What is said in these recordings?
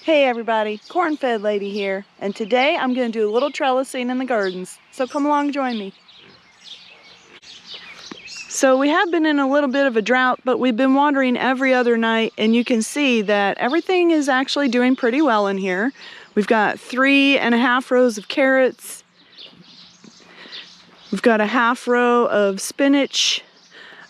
Hey everybody, Corn-Fed Lady here, and today I'm going to do a little trellising in the gardens, so come along join me. So we have been in a little bit of a drought, but we've been watering every other night, and you can see that everything is actually doing pretty well in here. We've got 3.5 rows of carrots. We've got a half row of spinach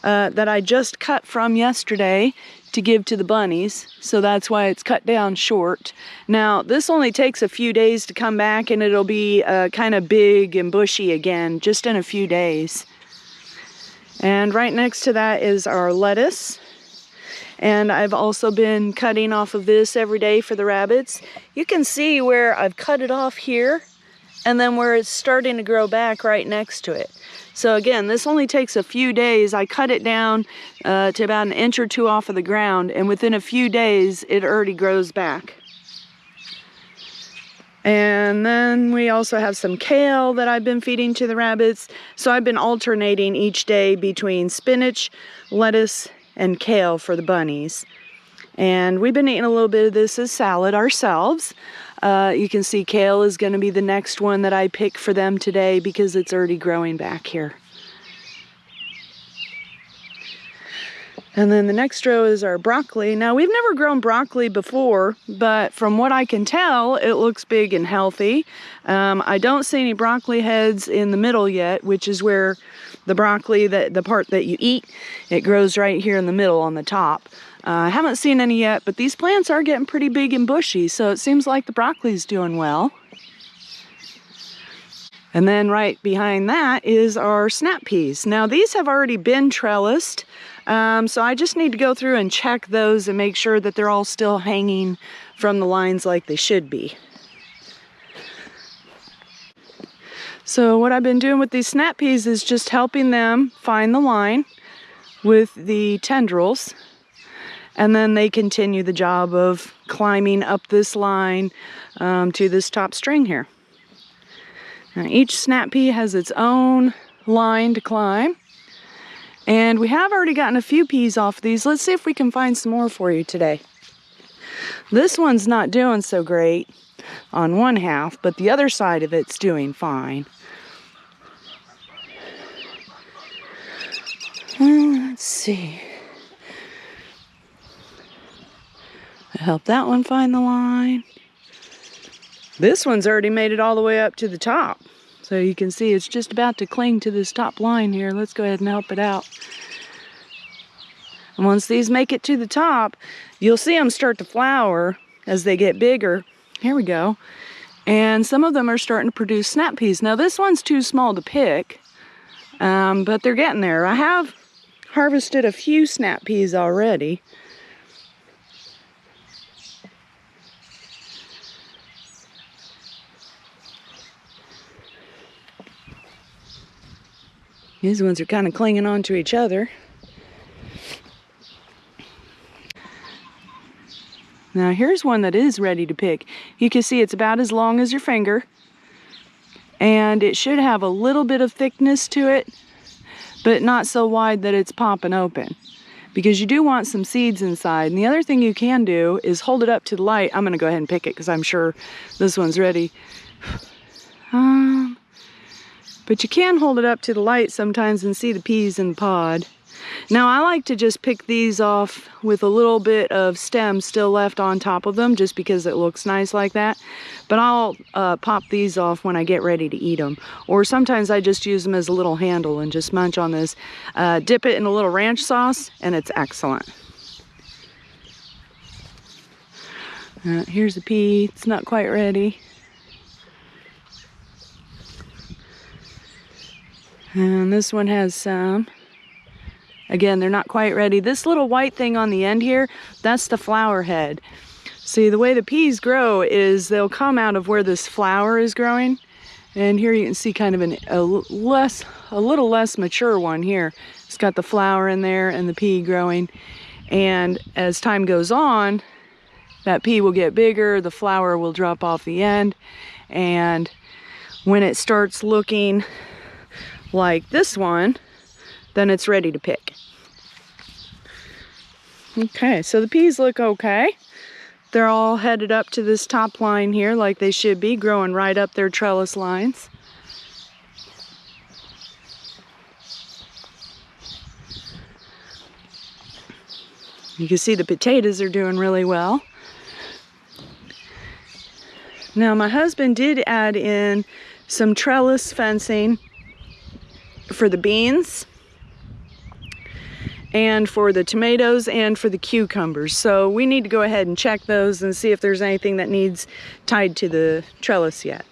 that I just cut from yesterday to give to the bunnies, so that's why it's cut down short. Now this only takes a few days to come back, and it'll be kind of big and bushy again just in a few days. And right next to that is our lettuce, and I've also been cutting off of this every day for the rabbits. You can see where I've cut it off here and then where it's starting to grow back right next to it. So again, this only takes a few days. I cut it down to about 1 inch or 2 off of the ground, and within a few days it already grows back. And then we also have some kale that I've been feeding to the rabbits. So I've been alternating each day between spinach, lettuce, and kale for the bunnies. And we've been eating a little bit of this as salad ourselves. You can see kale is going to be the next one that I pick for them today because it's already growing back here. And then the next row is our broccoli. Now we've never grown broccoli before, but from what I can tell, it looks big and healthy. I don't see any broccoli heads in the middle yet, which is where the broccoli, the part that you eat, it grows right here in the middle on the top. I haven't seen any yet, but these plants are getting pretty big and bushy, so it seems like the broccoli's doing well. And then right behind that is our snap peas. Now these have already been trellised, so I just need to go through and check those and make sure that they're all still hanging from the lines like they should be. So what I've been doing with these snap peas is just helping them find the line with the tendrils, and then they continue the job of climbing up this line to this top string here. Now each snap pea has its own line to climb, and we have already gotten a few peas off these. Let's see if we can find some more for you today. This one's not doing so great on one half, but the other side of it's doing fine. Let's see. I help that one find the line. This one's already made it all the way up to the top. So you can see it's just about to cling to this top line here. Let's go ahead and help it out. And once these make it to the top, you'll see them start to flower as they get bigger. Here we go. And some of them are starting to produce snap peas. Now this one's too small to pick, but they're getting there. I have harvested a few snap peas already. These ones are kind of clinging on to each other. Now here's one that is ready to pick. You can see it's about as long as your finger, and it should have a little bit of thickness to it, but not so wide that it's popping open, because you do want some seeds inside. And the other thing you can do is hold it up to the light. I'm going to go ahead and pick it because I'm sure this one's ready. But you can hold it up to the light sometimes and see the peas in the pod. Now I like to just pick these off with a little bit of stem still left on top of them, just because it looks nice like that. But I'll pop these off when I get ready to eat them. Or sometimes I just use them as a little handle and just munch on this. Dip it in a little ranch sauce and it's excellent. Here's a pea. It's not quite ready. And this one has some. Again, they're not quite ready. This little white thing on the end here, that's the flower head. See, the way the peas grow is they'll come out of where this flower is growing. And here you can see kind of a little less mature one here. It's got the flower in there and the pea growing. And as time goes on, that pea will get bigger, the flower will drop off the end. And when it starts looking like this one, then it's ready to pick. Okay, so the peas look okay. They're all headed up to this top line here like they should be, growing right up their trellis lines. You can see the potatoes are doing really well. Now my husband did add in some trellis fencing for the beans and for the tomatoes and for the cucumbers. So we need to go ahead and check those and see if there's anything that needs tied to the trellis yet.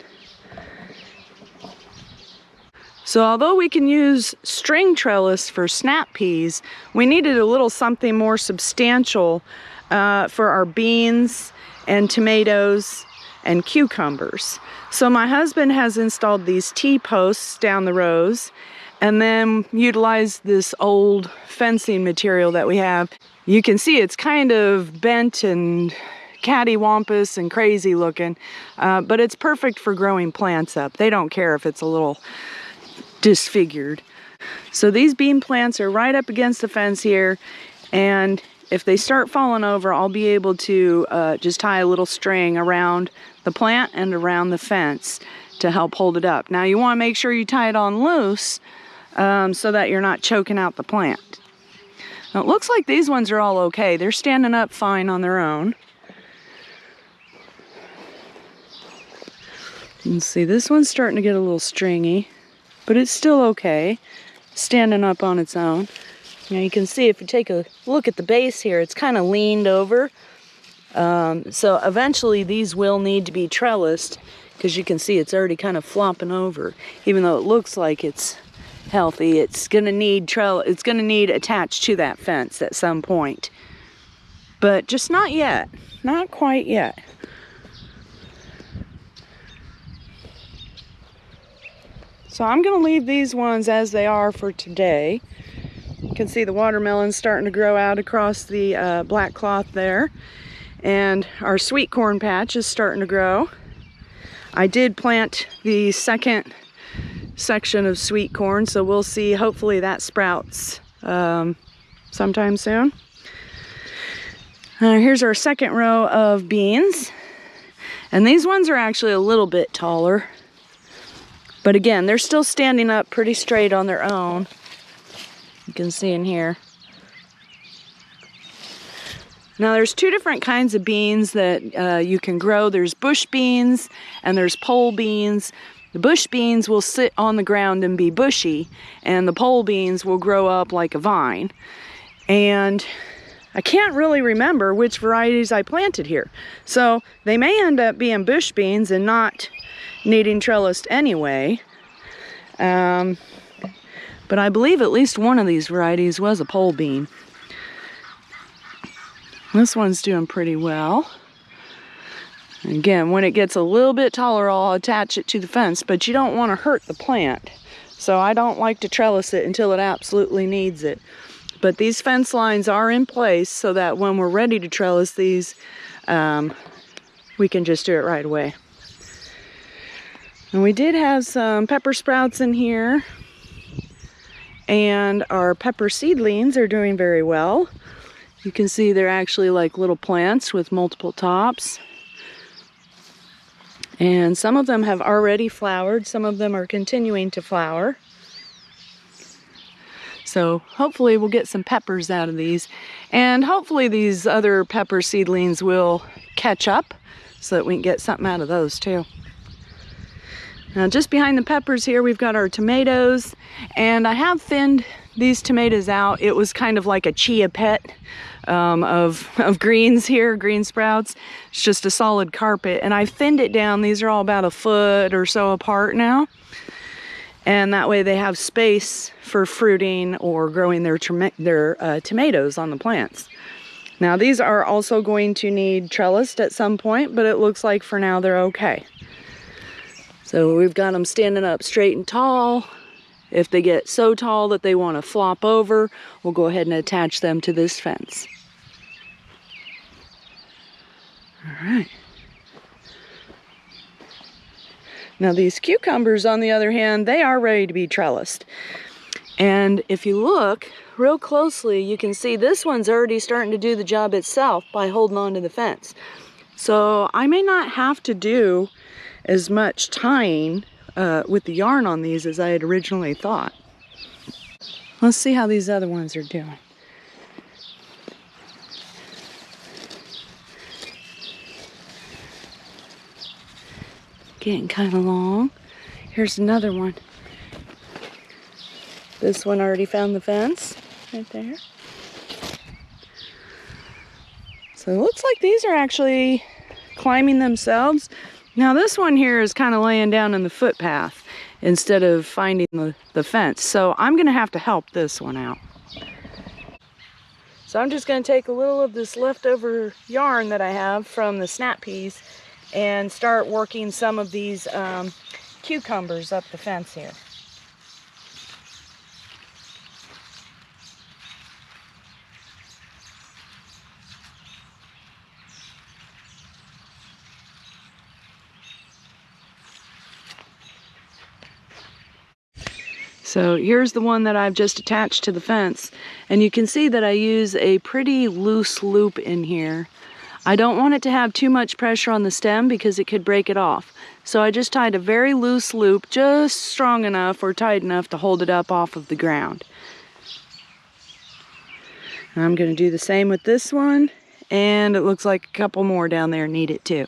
So although we can use string trellis for snap peas, we needed a little something more substantial for our beans and tomatoes and cucumbers. So my husband has installed these T-posts down the rows and then utilized this old fencing material that we have. You can see it's kind of bent and cattywampus and crazy looking, but it's perfect for growing plants up. They don't care if it's a little disfigured. So these bean plants are right up against the fence here, and if they start falling over, I'll be able to just tie a little string around the plant and around the fence to help hold it up. Now you want to make sure you tie it on loose so that you're not choking out the plant. Now it looks like these ones are all okay. They're standing up fine on their own. You can see this one's starting to get a little stringy, but it's still okay, standing up on its own. Now you can see if you take a look at the base here, it's kind of leaned over. So eventually these will need to be trellised, because you can see it's already kind of flopping over. Even though it looks like it's healthy, it's gonna need attached to that fence at some point. But just not yet, not quite yet. So I'm gonna leave these ones as they are for today. You can see the watermelons starting to grow out across the black cloth there. And our sweet corn patch is starting to grow. I did plant the second section of sweet corn, so we'll see. Hopefully that sprouts sometime soon. Here's our second row of beans. And these ones are actually a little bit taller. But again, they're still standing up pretty straight on their own. You can see in here. Now there's two different kinds of beans that you can grow. There's bush beans and there's pole beans. The bush beans will sit on the ground and be bushy, and the pole beans will grow up like a vine. And I can't really remember which varieties I planted here. So they may end up being bush beans and not needing trellised anyway. But I believe at least one of these varieties was a pole bean. This one's doing pretty well. Again, when it gets a little bit taller, I'll attach it to the fence, but you don't want to hurt the plant. So I don't like to trellis it until it absolutely needs it. But these fence lines are in place so that when we're ready to trellis these, we can just do it right away. And we did have some pepper sprouts in here, and our pepper seedlings are doing very well. You can see they're actually like little plants with multiple tops. And some of them have already flowered, some of them are continuing to flower. So hopefully we'll get some peppers out of these. And hopefully these other pepper seedlings will catch up so that we can get something out of those too. Now just behind the peppers here we've got our tomatoes, and I have thinned these tomatoes out. It was kind of like a chia pet of greens here, green sprouts. It's just a solid carpet, and I've thinned it down. These are all about a foot or so apart now, and that way they have space for fruiting or growing their tomatoes on the plants. Now these are also going to need trellised at some point, but it looks like for now they're okay. So we've got them standing up straight and tall. If they get so tall that they want to flop over, we'll go ahead and attach them to this fence. All right. Now these cucumbers, on the other hand, they are ready to be trellised. And if you look real closely, you can see this one's already starting to do the job itself by holding on to the fence. So I may not have to do as much tying with the yarn on these as I had originally thought. Let's see how these other ones are doing. Getting kind of long. Here's another one. This one already found the fence right there. So it looks like these are actually climbing themselves. Now this one here is kind of laying down in the footpath instead of finding the fence. So I'm gonna have to help this one out. So I'm just gonna take a little of this leftover yarn that I have from the snap peas and start working some of these cucumbers up the fence here. So here's the one that I've just attached to the fence, and you can see that I use a pretty loose loop in here. I don't want it to have too much pressure on the stem because it could break it off. So I just tied a very loose loop, just strong enough or tight enough to hold it up off of the ground. And I'm going to do the same with this one, and it looks like a couple more down there need it too.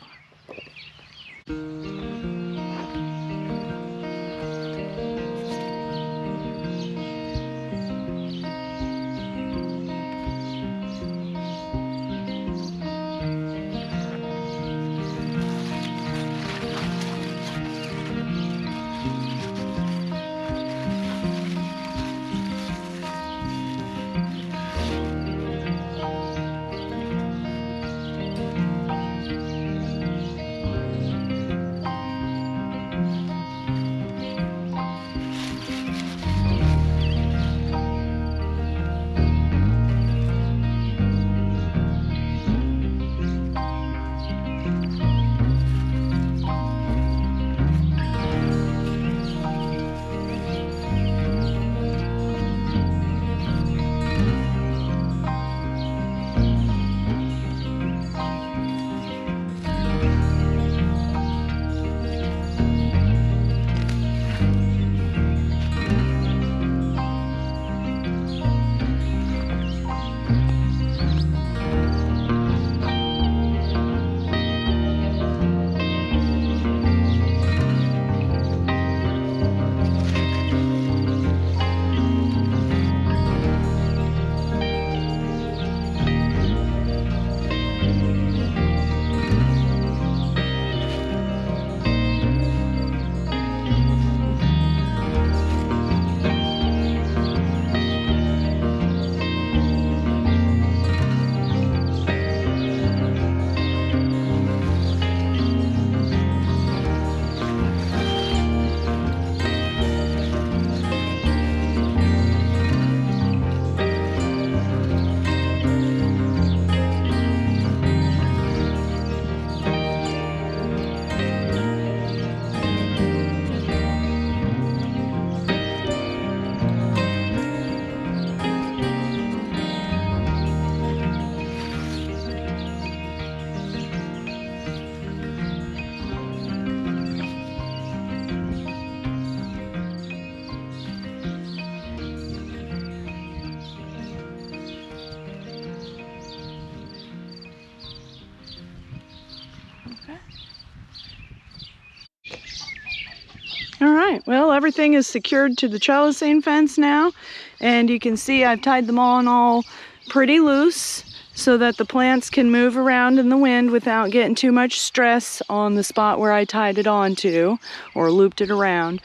All right, well, everything is secured to the trellising fence now, and you can see I've tied them all pretty loose so that the plants can move around in the wind without getting too much stress on the spot where I tied it onto or looped it around.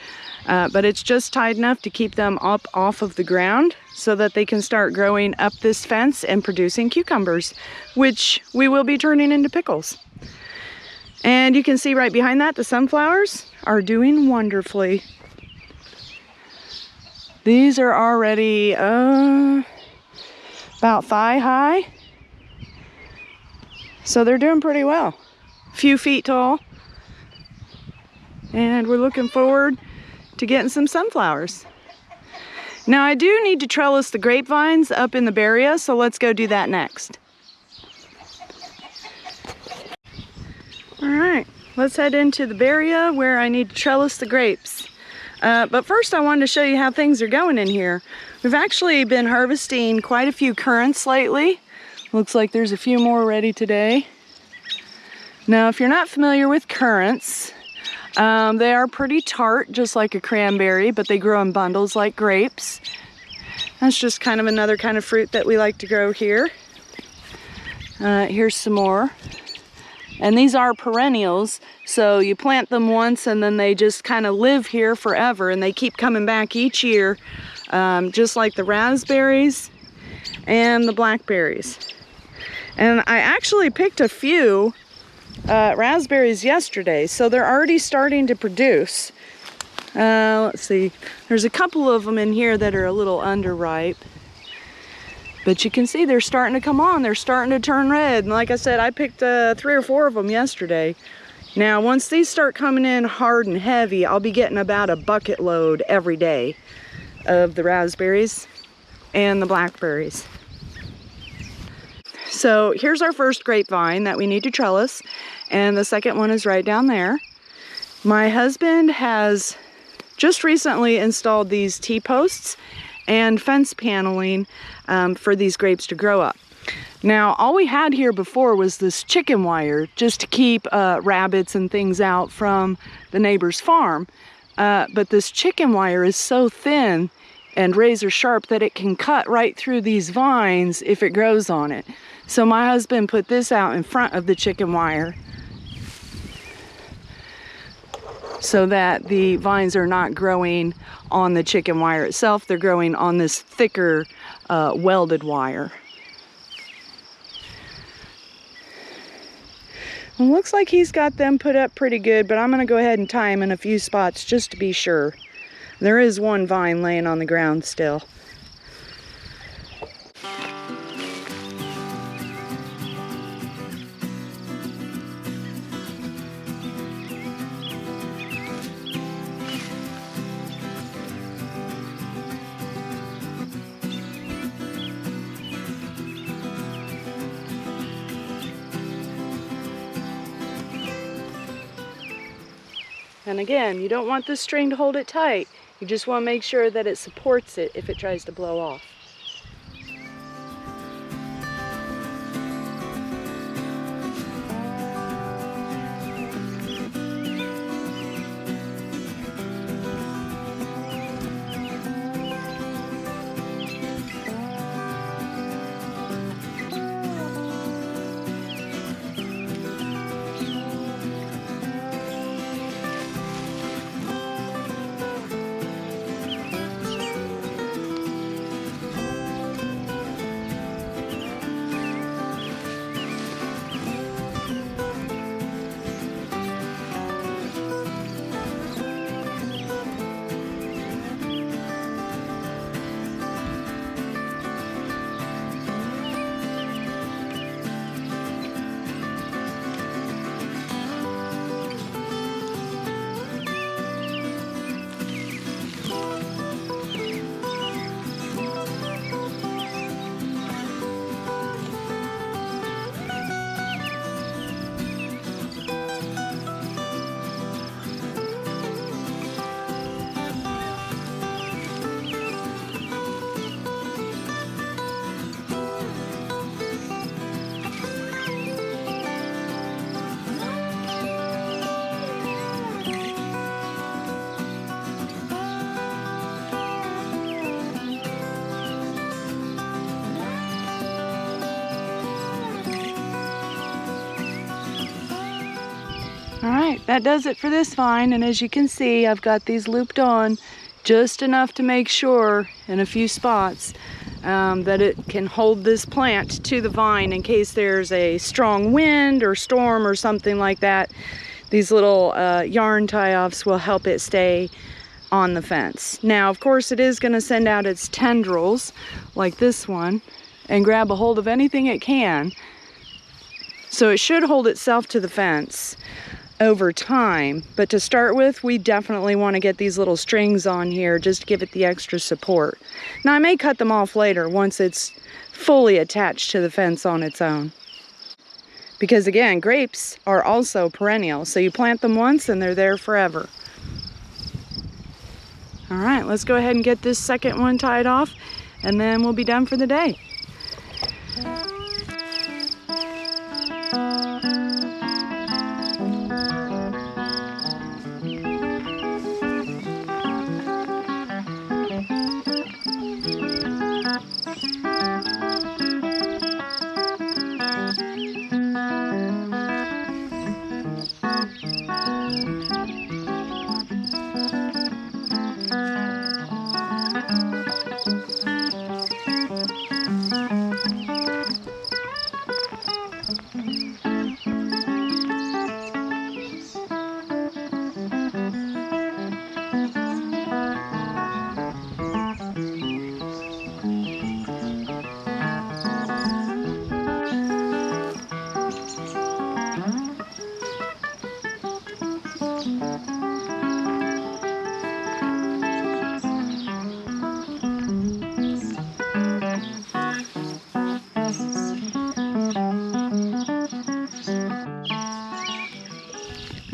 But it's just tied enough to keep them up off of the ground so that they can start growing up this fence and producing cucumbers, which we will be turning into pickles. And you can see right behind that, the sunflowers are doing wonderfully. These are already about thigh high. So they're doing pretty well. A few feet tall. And we're looking forward to getting some sunflowers. Now I do need to trellis the grapevines up in the barrier, so let's go do that next. All right, let's head into the barrier where I need to trellis the grapes. But first I wanted to show you how things are going in here. We've actually been harvesting quite a few currants lately. Looks like there's a few more ready today. Now, if you're not familiar with currants, they are pretty tart, just like a cranberry, but they grow in bundles like grapes. That's just kind of another kind of fruit that we like to grow here. Here's some more. And these are perennials, so you plant them once and then they just kind of live here forever, and they keep coming back each year, just like the raspberries and the blackberries. And I actually picked a few raspberries yesterday, so they're already starting to produce. Let's see, there's a couple of them in here that are a little underripe. But you can see they're starting to come on. They're starting to turn red. And like I said, I picked 3 or 4 of them yesterday. Now, once these start coming in hard and heavy, I'll be getting about a bucket load every day of the raspberries and the blackberries. So here's our first grapevine that we need to trellis. And the second one is right down there. My husband has just recently installed these T-posts and fence paneling for these grapes to grow up. Now, all we had here before was this chicken wire just to keep rabbits and things out from the neighbor's farm. But this chicken wire is so thin and razor sharp that it can cut right through these vines if it grows on it. So my husband put this out in front of the chicken wire so that the vines are not growing on the chicken wire itself. They're growing on this thicker welded wire. It looks like he's got them put up pretty good, but I'm going to go ahead and tie them in a few spots just to be sure. There is one vine laying on the ground still. And again, you don't want this string to hold it tight. You just want to make sure that it supports it if it tries to blow off. Alright, that does it for this vine, and as you can see, I've got these looped on just enough to make sure in a few spots that it can hold this plant to the vine in case there's a strong wind or storm or something like that. These little yarn tie-offs will help it stay on the fence. Now, of course, it is going to send out its tendrils like this one and grab a hold of anything it can. So it should hold itself to the fence. over time. But to start with, we definitely want to get these little strings on here just to give it the extra support. Now I may cut them off later once it's fully attached to the fence on its own. Because again, grapes are also perennial, so you plant them once and they're there forever. All right, let's go ahead and get this second one tied off, and then we'll be done for the day.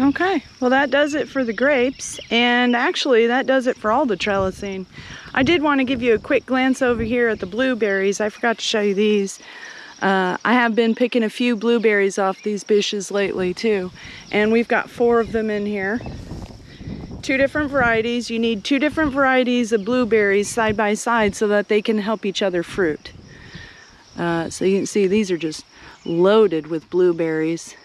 Okay, well that does it for the grapes, and actually that does it for all the trellising. I did want to give you a quick glance over here at the blueberries. I forgot to show you these. I have been picking a few blueberries off these bushes lately too, and we've got 4 of them in here. 2 different varieties. You need 2 different varieties of blueberries side by side so that they can help each other fruit. So you can see these are just loaded with blueberries.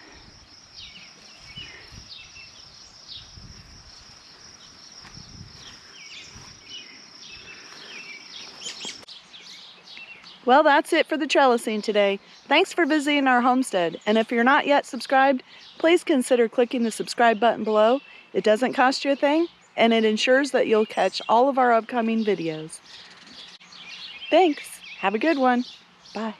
Well, that's it for the trellising today. Thanks for visiting our homestead, and if you're not yet subscribed, please consider clicking the subscribe button below. It doesn't cost you a thing, and it ensures that you'll catch all of our upcoming videos. Thanks. Have a good one. Bye.